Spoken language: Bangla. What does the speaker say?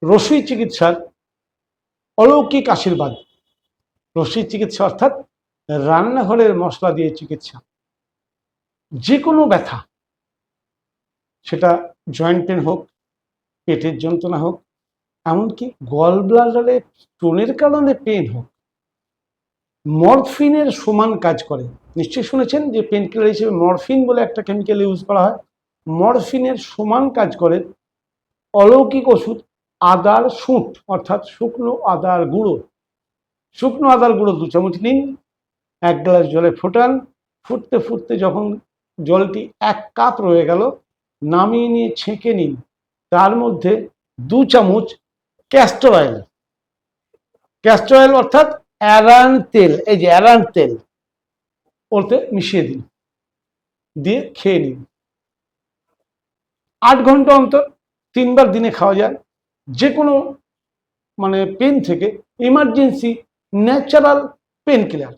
রসুই চিকিৎসার অলৌকিক আশীর্বাদ। রসুই চিকিৎসা অর্থাৎ রান্নাঘরের মশলা দিয়ে চিকিৎসা। যে কোনো ব্যথা, সেটা জয়েন্ট পেন হোক, পেটের যন্ত্রণা হোক, এমনকি গল ব্লাডারে স্টোনের কারণে পেন হোক, মরফিনের সমান কাজ করে। নিশ্চয়ই শুনেছেন যে পেন কিলার হিসেবে মরফিন বলে একটা কেমিক্যাল ইউজ করা হয়। মরফিনের সমান কাজ করে অলৌকিক ওষুধ আদার শুঁট, অর্থাৎ শুকনো আদার গুঁড়ো। শুকনো আদার গুঁড়ো 2 চামচ নিন, 1 গ্লাস জলে ফোটান, ফুটতে ফুটতে যখন জলটি 1 কাপ রয়ে গেল, নামিয়ে নিয়ে ছেঁকে নিন। তার মধ্যে 2 চামচ ক্যাস্টর অয়েল, ক্যাস্টর অয়েল অর্থাৎ অ্যারান তেল, এই যে অ্যারান তেল, ওতে মিশিয়ে দিন, দিয়ে খেয়ে নিন। 8 ঘন্টা অন্তর 3 বার দিনে খাওয়া যায়। যে কোনো পেন থেকে ইমার্জেন্সি ন্যাচারাল পেন কিলার।